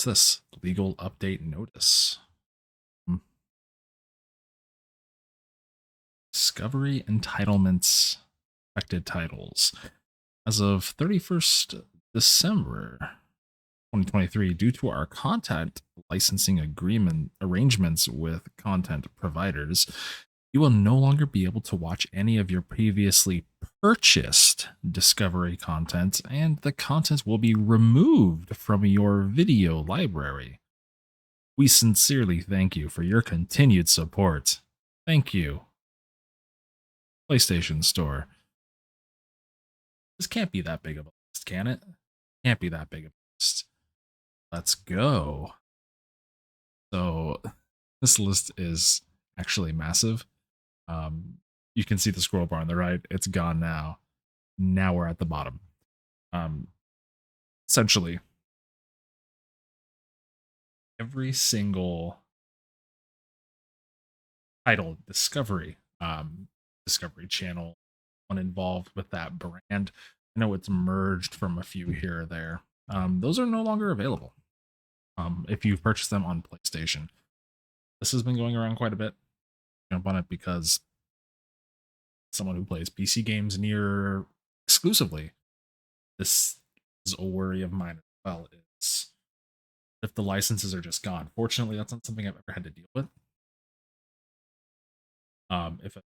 What's this? Legal update notice. Hmm. Discovery entitlements affected titles. As of 31st December 2023, due to our content licensing agreement arrangements with content providers, you will no longer be able to watch any of your previously purchased Discovery content, and the content will be removed from your video library. We sincerely thank you for your continued support. Thank you, PlayStation Store. This can't be that big of a list, can it? Can't be that big of a list. Let's go. So, this list is actually massive. Um, you can see the scroll bar on the right. It's gone now. Now we're at the bottom. Um, Essentially, every single title Discovery Channel, one involved with that brand. I know it's merged from a few here or there. Those are no longer available. If you've purchased them on PlayStation, this has been going around quite a bit. Jump on it because someone who plays PC games near exclusively, this is a worry of mine as well. Is if the licenses are just gone. Fortunately, that's not something I've ever had to deal with. If a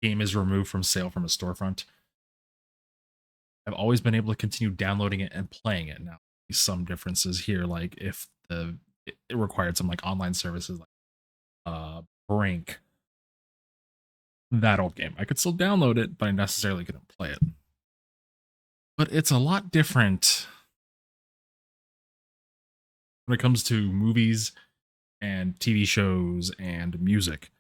game is removed from sale from a storefront, I've always been able to continue downloading it and playing it. Now, some differences here, like if it required some like online services like Brink, that old game, I could still download it, but I necessarily couldn't play it. But it's a lot different when it comes to movies and TV shows and music.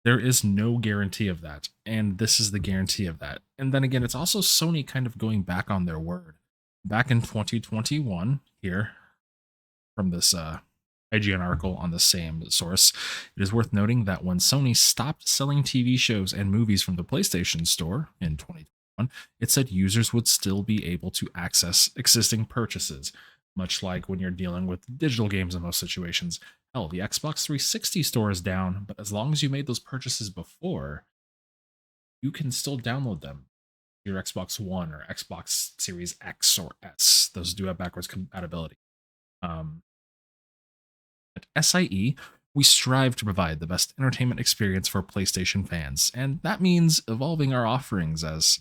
There is no guarantee of that. And this is the guarantee of that. And then again, it's also Sony kind of going back on their word. Back in 2021, here from this IGN article on the same source, it is worth noting that when Sony stopped selling TV shows and movies from the PlayStation Store in 2021, it said users would still be able to access existing purchases, much like when you're dealing with digital games in most situations. Hell, the Xbox 360 store is down, but as long as you made those purchases before, you can still download them. Your Xbox One or Xbox Series X or S, those do have backwards compatibility. Um, at SIE, we strive to provide the best entertainment experience for PlayStation fans, and that means evolving our offerings as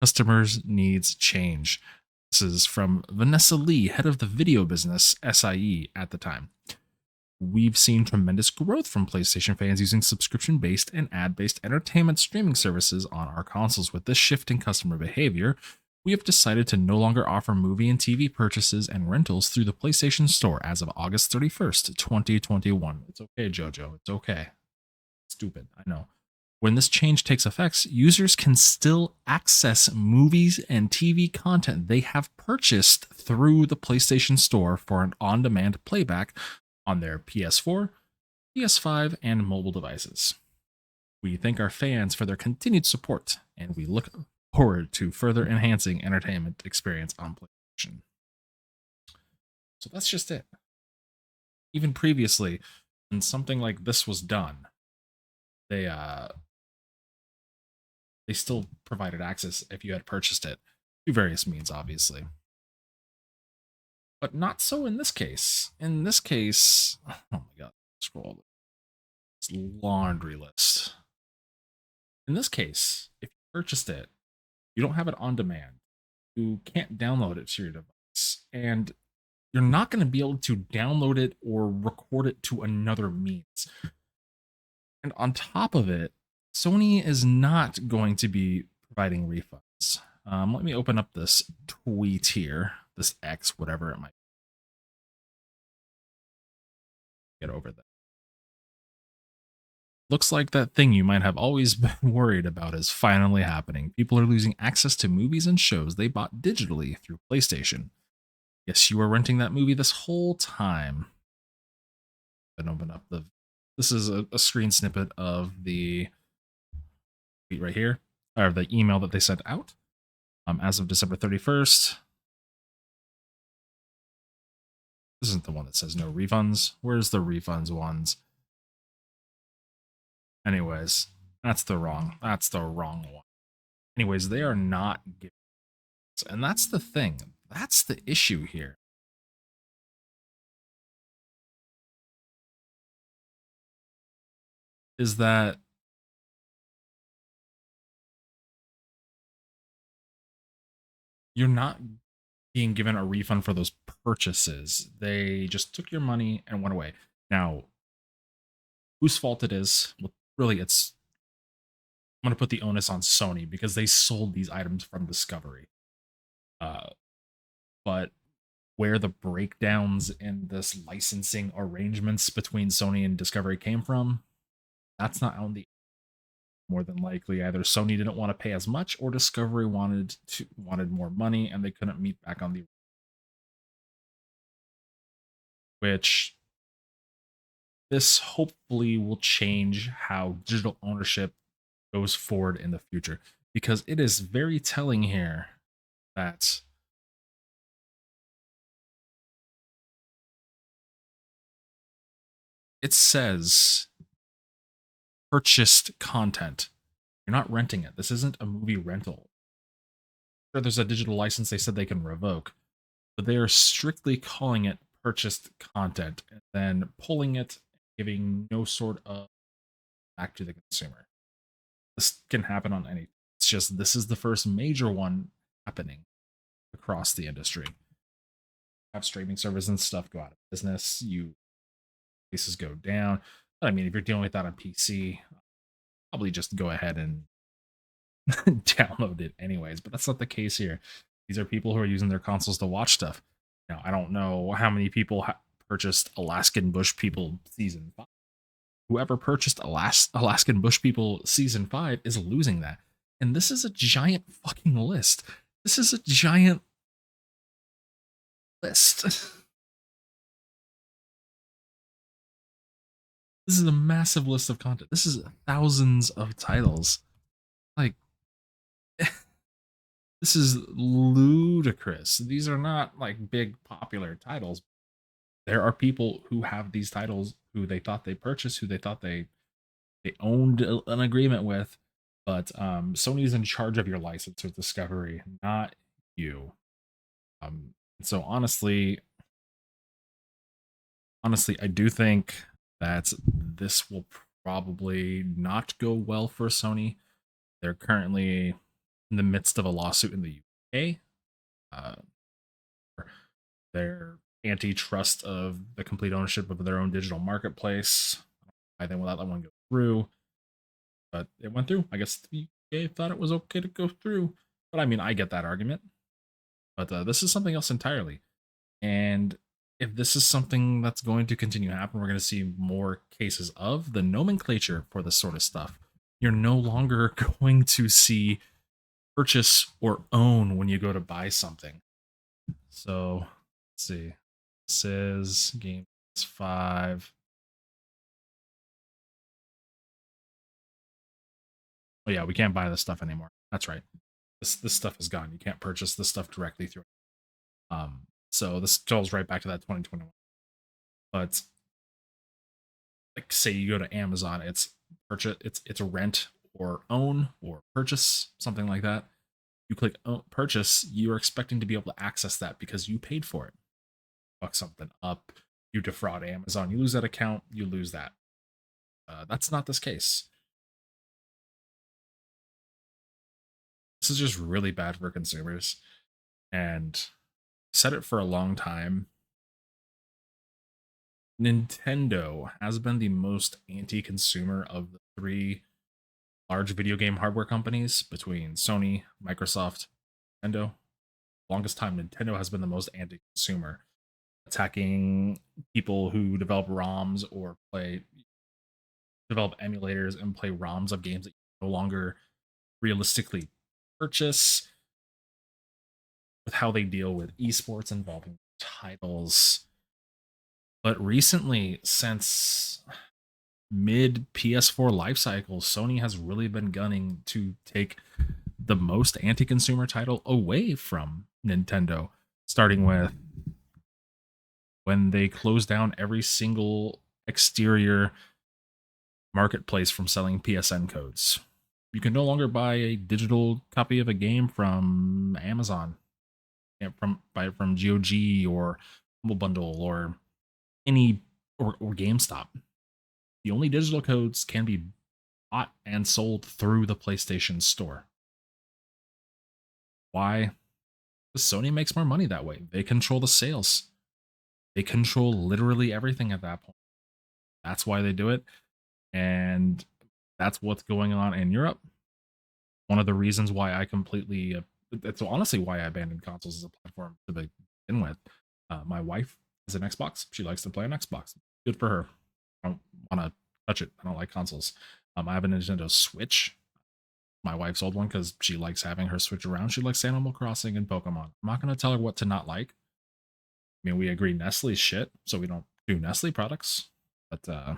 customers' needs change. This is from Vanessa Lee, head of the video business, SIE, at the time. We've seen tremendous growth from PlayStation fans using subscription based and ad based entertainment streaming services on our consoles. With this shift in customer behavior, we have decided to no longer offer movie and TV purchases and rentals through the PlayStation Store as of August 31st, 2021. It's okay, JoJo. It's okay. Stupid. I know. When this change takes effect, users can still access movies and TV content they have purchased through the PlayStation Store for an on demand playback on their PS4, PS5, and mobile devices. We thank our fans for their continued support, and we look forward to further enhancing entertainment experience on PlayStation. So that's just it. Even previously, when something like this was done, they still provided access if you had purchased it through various means, obviously. But not so in this case. In this case, oh my god, scroll this laundry list. In this case, if you purchased it, you don't have it on demand. You can't download it to your device, and you're not going to be able to download it or record it to another means. And on top of it, Sony is not going to be providing refunds. Let me open up this tweet here, this X, whatever it might get over that. Looks like that thing you might have always been worried about is finally happening. People are losing access to movies and shows they bought digitally through PlayStation. Yes, you were renting that movie this whole time. And open up the. This is a screen snippet of the tweet right here, or the email that they sent out. As of December 31st, This isn't the one that says no refunds. Where's the refunds ones? Anyways, that's the wrong one. Anyways, they are not giving, and that's the thing. That's the issue here. Is that you're not being given a refund for those purchases. They just took your money and went away. Now, whose fault it is? Well, really, it's I'm going to put the onus on Sony because they sold these items from Discovery. Uh, but where the breakdowns in this licensing arrangements between Sony and Discovery came from, that's not on the more than likely either Sony didn't want to pay as much or Discovery wanted more money and they couldn't meet back on the which this hopefully will change how digital ownership goes forward in the future because it is very telling here that it says purchased content. You're not renting it. This isn't a movie rental. Sure, there's a digital license they said they can revoke, but they are strictly calling it purchased content and then pulling it, giving no sort of back to the consumer. This can happen on any. It's just this is the first major one happening across the industry. Have streaming services and stuff go out of business. You cases go down. But I mean, if you're dealing with that on PC, probably just go ahead and download it anyways. But that's not the case here. These are people who are using their consoles to watch stuff. Now, I don't know how many people purchased Alaskan Bush People Season 5. Whoever purchased Alaskan Bush People Season 5 is losing that. And this is a giant fucking list. This is a giant list. This is a massive list of content. This is thousands of titles. Like, this is ludicrous. These are not like big popular titles. There are people who have these titles who they thought they purchased, who they thought they owned an agreement with, but Sony's in charge of your license with Discovery, not you. So honestly, I do think that this will probably not go well for Sony. They're currently in the midst of a lawsuit in the UK. Uh, their antitrust of the complete ownership of their own digital marketplace. I think will let that one go through, but it went through. I guess the UK thought it was okay to go through, but I mean, I get that argument. But this is something else entirely. And if this is something that's going to continue to happen, we're going to see more cases of the nomenclature for this sort of stuff. You're no longer going to see purchase or own when you go to buy something. So let's see. This is Game 5. Oh yeah, we can't buy this stuff anymore. That's right. This stuff is gone. You can't purchase this stuff directly through. So this goes right back to that 2021. But like say you go to Amazon, it's purchase, it's a rent or own or purchase, something like that. You click purchase, you're expecting to be able to access that because you paid for it. Fuck something up, you defraud Amazon, you lose that account, you lose that. That's not this case. This is just really bad for consumers, and said it for a long time. Nintendo has been the most anti-consumer of the three large video game hardware companies between Sony, Microsoft, Nintendo. Longest time, Nintendo has been the most anti-consumer, attacking people who develop ROMs or develop emulators and play ROMs of games that you no longer realistically purchase, with how they deal with esports involving titles. But recently, since mid PS4 life cycle, Sony has really been gunning to take the most anti-consumer title away from Nintendo, starting with when they closed down every single exterior marketplace from selling PSN codes. You can no longer buy a digital copy of a game from Amazon, buy it from GOG or Humble Bundle or any or GameStop. The only digital codes can be bought and sold through the PlayStation Store. Why? Because Sony makes more money that way. They control the sales. They control literally everything at that point. That's why they do it. And that's what's going on in Europe. One of the reasons why I completely, that's honestly why I abandoned consoles as a platform to begin with. My wife has an Xbox. She likes to play on Xbox. Good for her. I don't want to touch it. I don't like consoles. I have a Nintendo Switch, my wife's old one, because she likes having her Switch around. She likes Animal Crossing and Pokemon. I'm not going to tell her what to not like. I mean, we agree Nestle's shit, so we don't do Nestle products. But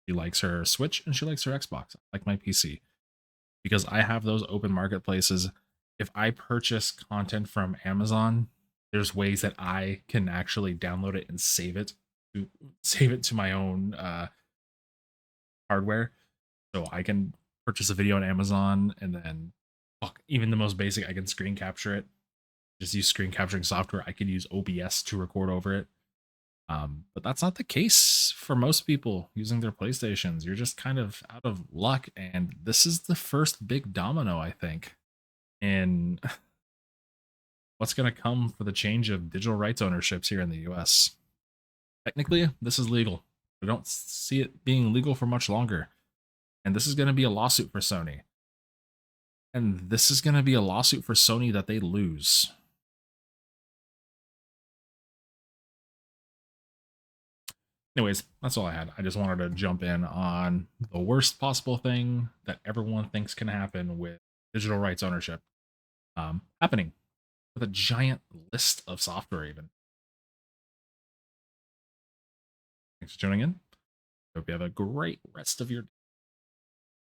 she likes her Switch and she likes her Xbox. I like my PC because I have those open marketplaces. If I purchase content from Amazon, there's ways that I can actually download it and save it to my own hardware. So I can purchase a video on Amazon and then even the most basic, I can screen capture it. Just use screen capturing software. I could use OBS to record over it. But that's not the case for most people using their PlayStations. You're just kind of out of luck. And this is the first big domino, I think, in what's going to come for the change of digital rights ownerships here in the US. Technically, this is legal. I don't see it being legal for much longer. And this is going to be a lawsuit for Sony. And this is going to be a lawsuit for Sony that they lose. Anyways, that's all I had. I just wanted to jump in on the worst possible thing that everyone thinks can happen with digital rights ownership happening with a giant list of software, even. Thanks for tuning in. Hope you have a great rest of your day.